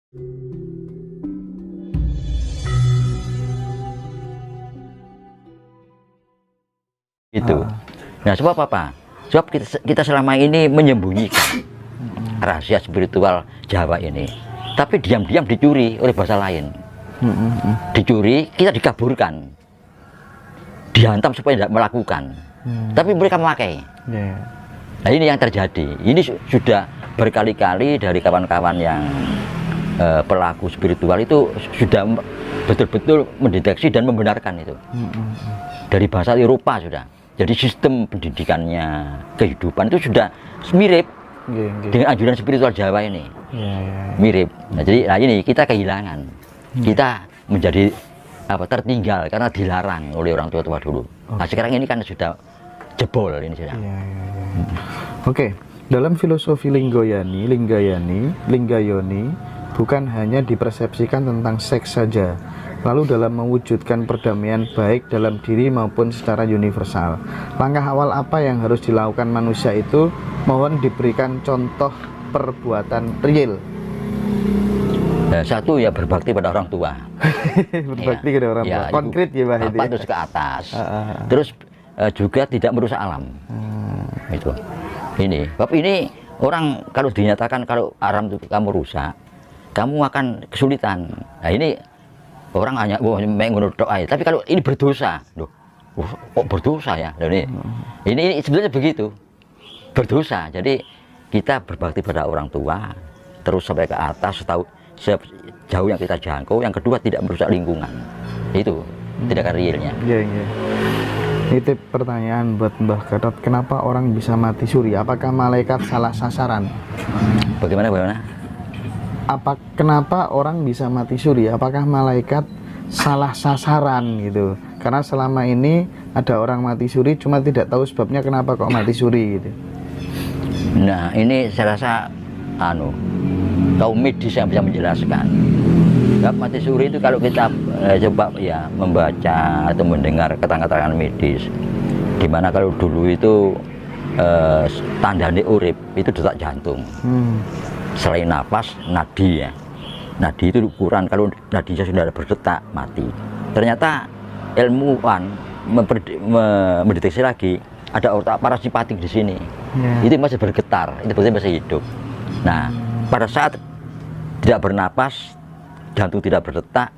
Itu. Nah, sebab apa? Sebab kita selama ini menyembunyikan rahasia spiritual Jawa ini, tapi diam-diam dicuri oleh bahasa lain. Dicuri, kita dikaburkan, dihantam supaya tidak melakukan, tapi mereka memakai. Nah, ini yang terjadi. Ini sudah berkali-kali dari kawan-kawan yang pelaku spiritual itu sudah betul-betul mendeteksi dan membenarkan itu. Dari bahasa Eropa sudah. Jadi sistem pendidikannya, kehidupan itu sudah mirip dengan anjuran spiritual Jawa ini. Mirip. Nah, jadi ini kita kehilangan. Kita menjadi tertinggal karena dilarang oleh orang tua-tua dulu. Nah, sekarang ini kan sudah jebol ini sudah. Oke, dalam filosofi Linggayoni bukan hanya dipersepsikan tentang seks saja, lalu dalam mewujudkan perdamaian baik dalam diri maupun secara universal. Langkah awal apa yang harus dilakukan manusia itu? Mohon diberikan contoh perbuatan real. Nah, satu ya berbakti pada orang tua. Berbakti kepada orang tua. Konkret ya, Pak. Apa terus ke atas. Terus juga tidak merusak alam. Itu. Ini. Sebab ini orang kalau dinyatakan kalau alam itu kamu rusak, kamu akan kesulitan. Nah, ini orang hanya menurut doa, tapi kalau ini berdosa, loh, kok berdosa ya? Ini sebenarnya begitu, berdosa. Jadi kita berbakti pada orang tua, terus sampai ke atas, sejauh yang kita jangkau. Yang kedua tidak merusak lingkungan, itu tindakan realnya. Itu pertanyaan buat Mbah Gatot, kenapa orang bisa mati suri? Apakah malaikat salah sasaran? Bagaimana? Kenapa orang bisa mati suri? Apakah malaikat salah sasaran gitu? Karena selama ini ada orang mati suri, cuma tidak tahu sebabnya kenapa kok mati suri gitu. Nah, ini saya rasa kaum medis yang bisa menjelaskan. Mati suri itu kalau kita coba ya membaca atau mendengar keterangan medis, dimana kalau dulu itu tanda urip itu detak jantung. Selain nafas, nadi ya. Nadi itu ukuran, kalau nadinya sudah berdetak, mati. Ternyata ilmuwan mendeteksi lagi ada otak parasimpatik di sini. Itu masih bergetar, itu berarti masih hidup. Nah, pada saat tidak bernapas, jantung tidak berdetak,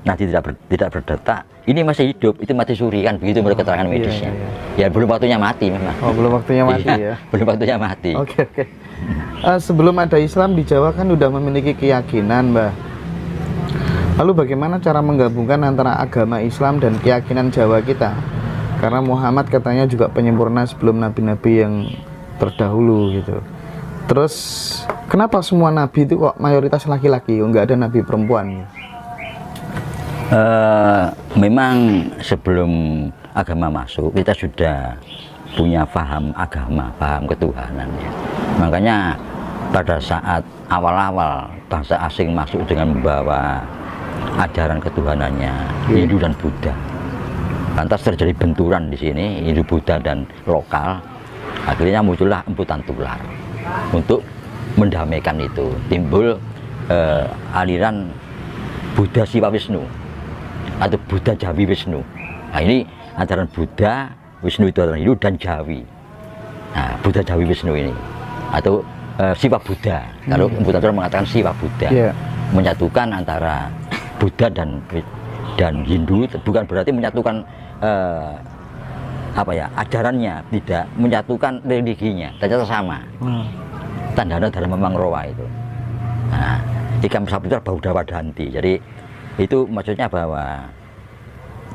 nadi tidak berdetak, ini masih hidup, itu mati suri kan, begitu menurut keterangan medisnya. Ya belum waktunya mati memang. Belum waktunya mati ya. Belum waktunya mati. Oke. Sebelum ada Islam di Jawa kan udah memiliki keyakinan, Mbah. Lalu bagaimana cara menggabungkan antara agama Islam dan keyakinan Jawa kita? Karena Muhammad katanya juga penyempurna sebelum nabi-nabi yang terdahulu gitu. Terus kenapa semua nabi itu kok mayoritas laki-laki, nggak ada nabi perempuan? Memang sebelum agama masuk kita sudah punya paham agama, paham ketuhanan ya. Makanya pada saat awal-awal bangsa asing masuk dengan membawa ajaran ketuhanannya Hindu dan Buddha, lantas terjadi benturan di sini Hindu, Buddha dan lokal. Akhirnya muncullah emputan tular. Untuk mendamaikan itu timbul aliran Buddha Siwa Wisnu atau Buddha Jawi Wisnu. Nah, ini ajaran Buddha, Wisnu itu adalah Hindu dan Jawi. Nah, Buddha Jawi Wisnu ini atau Siwa Buddha. Kalau emputan tular mengatakan Siwa Buddha, menyatukan antara Buddha dan Hindu, bukan berarti menyatukan ajarannya, tidak menyatukan religinya, ternyata sama. Tandana dalam Memangrowa itu. Nah, Ikam Saputra Baudawa Danti. Jadi itu maksudnya bahwa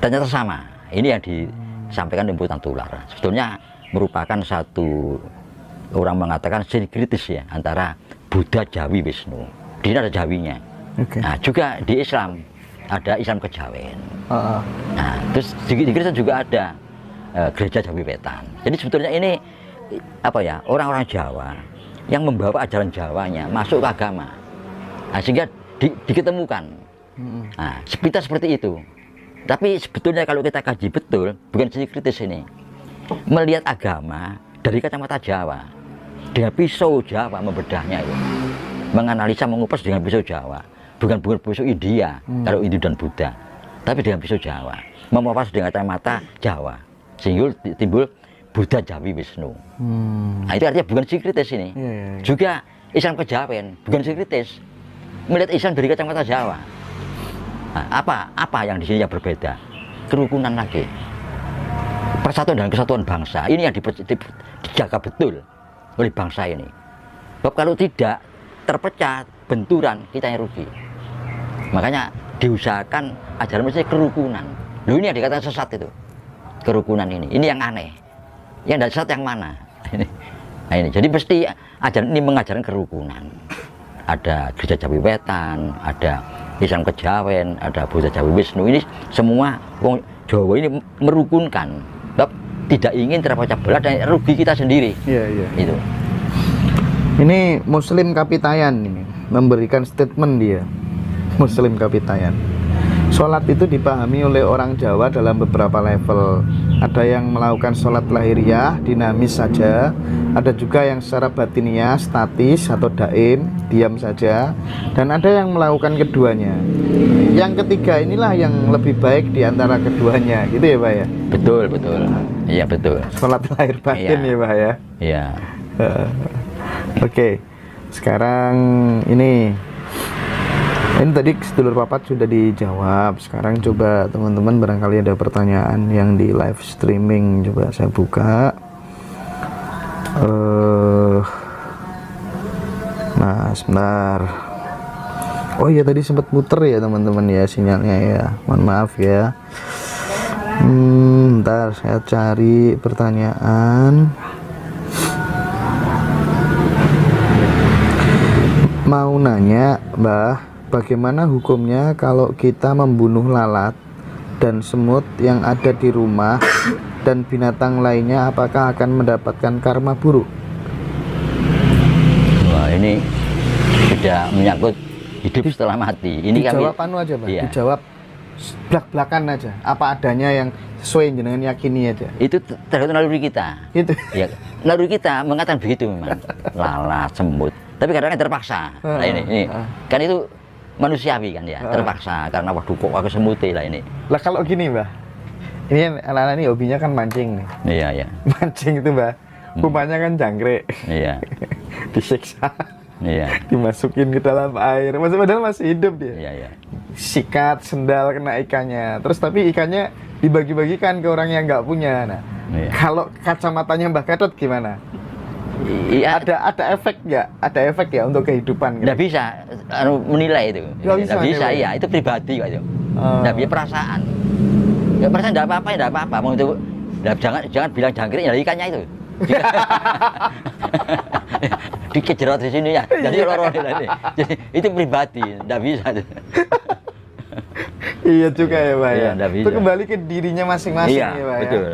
ternyata sama. Ini yang disampaikan di emputan tular. Sebetulnya merupakan satu, orang mengatakan sinkritis ya, antara Buddha Jawi Wisnu. Di sini ada Jawinya. Nah, juga di Islam ada Islam Kejawen. Nah, terus di Kristen juga ada gereja Jawi Wetan. Jadi sebetulnya ini orang-orang Jawa yang membawa ajaran Jawanya masuk ke agama. Nah, sehingga diketemukan. Nah, kita seperti itu. Tapi sebetulnya kalau kita kaji betul, bukan sinkritis ini, melihat agama dari kacamata Jawa, dengan pisau Jawa membedahnya itu. menganalisa, mengupas dengan pisau Jawa, bukan pisau India, kalau Hindu dan Buddha, tapi dengan pisau Jawa, mengupas dengan kacamata Jawa, sehingga timbul Buddha Jawi Wisnu. Nah, itu artinya bukan sinkritis ini. Juga Islam Kejawen, bukan sinkritis. Melihat Islam dari kacamata Jawa. Nah, apa yang di sini yang berbeda? Kerukunan lagi. Persatuan dan kesatuan bangsa ini yang dijaga betul oleh bangsa ini. Sebab kalau tidak terpecah, benturan, kita yang rugi. Makanya diusahakan ajaran mesti kerukunan. Loh, ini yang dikatakan sesat itu, kerukunan ini yang aneh. Yang tidak sesat yang mana? Nah, ini jadi mesti ajaran ini mengajarkan kerukunan. Ada gereja Jawi Wetan, ada Islam Kejawen, ada Buddha Jawi Wisnu. Ini semua wong Jawa ini merukunkan. Sebab tidak ingin terpecah belah dan rugi kita sendiri. Itu. Ini Muslim Kapitayan ini memberikan statement dia. Muslim Kapitayan. Sholat itu dipahami oleh orang Jawa dalam beberapa level. Ada yang melakukan sholat lahiriah, dinamis saja. Ada juga yang secara batiniah, statis atau daim, diam saja. Dan ada yang melakukan keduanya. Yang ketiga inilah yang lebih baik di antara keduanya, gitu ya Pak ya? Betul. Iya betul. Sholat lahir batin ya Pak ya? Iya. Oke, sekarang ini tadi sedulur papat sudah dijawab. Sekarang coba teman-teman barangkali ada pertanyaan yang di live streaming, coba saya buka. Nah sebentar. Oh iya tadi sempat muter ya teman-teman ya sinyalnya ya. Mohon maaf ya. Bentar saya cari pertanyaan. Mau nanya, Mbah, bagaimana hukumnya kalau kita membunuh lalat dan semut yang ada di rumah dan binatang lainnya, apakah akan mendapatkan karma buruk? Wah, ini sudah menyangkut hidup setelah mati. Ini dijawab anu aja, Pak. Iya. Dijawab belak-belakan aja. Apa adanya yang sesuai dengan yakini aja. Itu tergantung naluri kita. Itu. Ya, naluri kita mengatakan begitu memang. Lalat, semut. Tapi kadang-kadang terpaksa. Nah ini kan itu manusiawi kan ya, terpaksa karena waduh kok aku semuti lah ini. Lah kalau gini, Mbah. Ini kan anak-anak ini hobinya kan mancing nih. Iya. Mancing itu, Mbah. Umpannya kan jangkrik. Iya. Disiksa. Iya. Dimasukin ke dalam air. Padahal masih hidup dia. Iya. Sikat, sendal kena ikannya. Terus tapi ikannya dibagi-bagikan ke orang yang nggak punya. Nah, kalau kacamatanya Mbah Gatot gimana? Iya. Ada efek nggak? Ada efek ya untuk kehidupan? Nggak bisa menilai itu. Nggak bisa, iya. Itu pribadi kok itu. Nggak bisa perasaan. Ya perasaan nggak apa-apa, nggak apa-apa. Mau itu, jangan bilang jangkrik, ya ikannya itu. Dikejerot di sini ya, jadi lorong ini. Jadi itu pribadi, nggak bisa. Iya juga ya Pak ya. Itu kembali ke dirinya masing-masing ya Pak ya. Betul.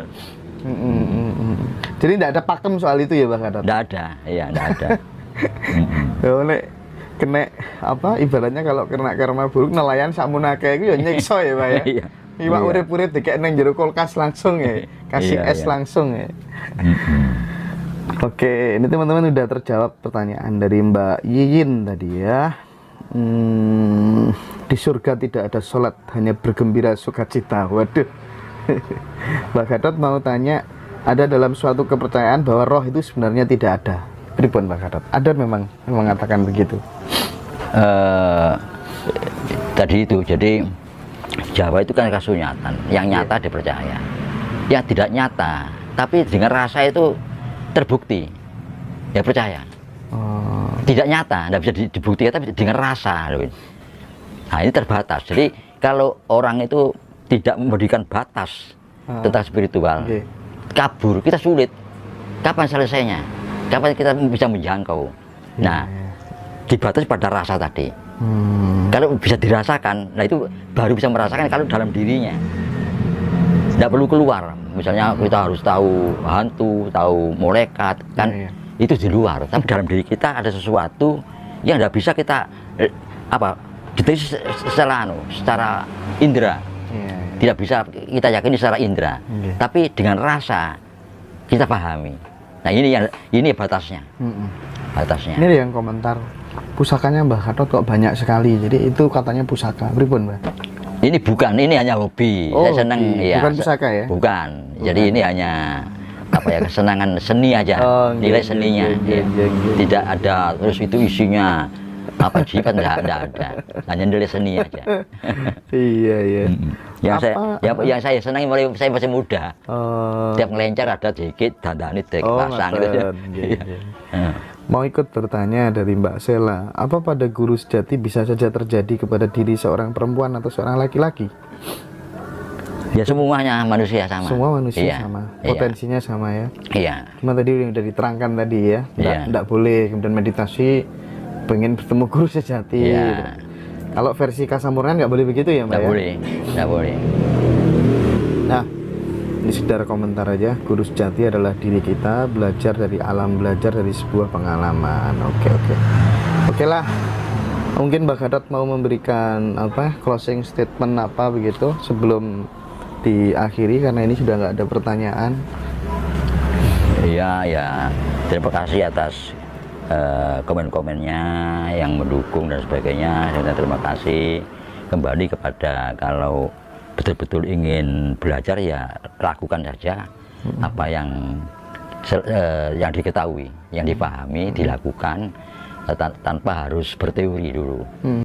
Jadi tidak ada pakem soal itu ya Bang Gatot? Tidak ada, iya tidak ada. Oleh kena apa ibaratnya kalau kena karma buruk nelayan samunake itu ya nyiksa ya Pak ya. Iya. Iwak urip-urip dikek nang jero kulkas langsung ya. Kasih es langsung ya. Oke, ini teman-teman udah terjawab pertanyaan dari Mbak Yiyin tadi ya. Di surga tidak ada sholat, hanya bergembira sukacita. Waduh. Mbak Gatot mau tanya, ada dalam suatu kepercayaan bahwa roh itu sebenarnya tidak ada. Pripun Mbak Gatot? Ada memang mengatakan begitu. Tadi itu, jadi Jawa itu kan kasunyatan, yang nyata dipercaya, yang tidak nyata, tapi dengan rasa itu terbukti, ya percaya. Tidak nyata, tidak bisa dibuktikan, tapi dengan rasa. Nah ini terbatas. Jadi kalau orang itu tidak memberikan batas tentang spiritual, kabur, kita sulit. Kapan selesainya? Kapan kita bisa menjangkau? Nah, dibatasi pada rasa tadi. Kalau bisa dirasakan, nah itu baru bisa merasakan kalau dalam dirinya. Tidak perlu keluar. Misalnya kita harus tahu hantu, tahu malaikat, kan itu di luar. Tapi dalam diri kita ada sesuatu yang tidak bisa kita deteksi secara indera. Tidak bisa kita yakini secara indera. Tapi dengan rasa kita pahami. Nah ini batasnya. Batasnya. Ini yang komentar. pusakanya Mbah Gatot kok banyak sekali. Jadi itu katanya pusaka. Pripun, Mbah? Ini bukan, ini hanya hobi. Oh, Saya senang hobi. ya. Bukan pusaka ya? Bukan. Jadi ini hanya apa ya, kesenangan seni aja. Oh, Nilai iya, seninya. iya, ya. iya, iya. Tidak ada terus itu isinya apa jimat, enggak ada. Hanya nilai seni aja. Iya, iya. Yang saya senangi mulai saya masih muda. Oh, Tiap ngelencar ada dikit dandani dek pasang gitu. ngaten. Iya, iya. Mau ikut bertanya dari Mbak Sela, apa pada guru sejati bisa saja terjadi kepada diri seorang perempuan atau seorang laki-laki? Ya semuanya manusia sama. Semua manusia Iya, sama, iya. potensinya sama ya. Iya. Cuma tadi udah diterangkan tadi ya, Iya. nggak boleh kemudian meditasi, pengen bertemu guru sejati. Iya. Kalau versi Kasamurnan nggak boleh begitu ya, Mbak? Nggak Ya? boleh, nggak boleh. Nah, ini sekedar komentar aja. Guru sejati adalah diri kita, belajar dari alam, belajar dari sebuah pengalaman. Oke. Oke lah. Mungkin Mbak Gatot mau memberikan apa closing statement apa begitu sebelum diakhiri, karena ini sudah nggak ada pertanyaan. Iya, ya. Terima kasih atas komen-komennya yang mendukung dan sebagainya. Dan terima kasih kembali kepada kalau betul-betul ingin belajar ya lakukan saja apa yang diketahui, yang dipahami, dilakukan tanpa harus berteori dulu.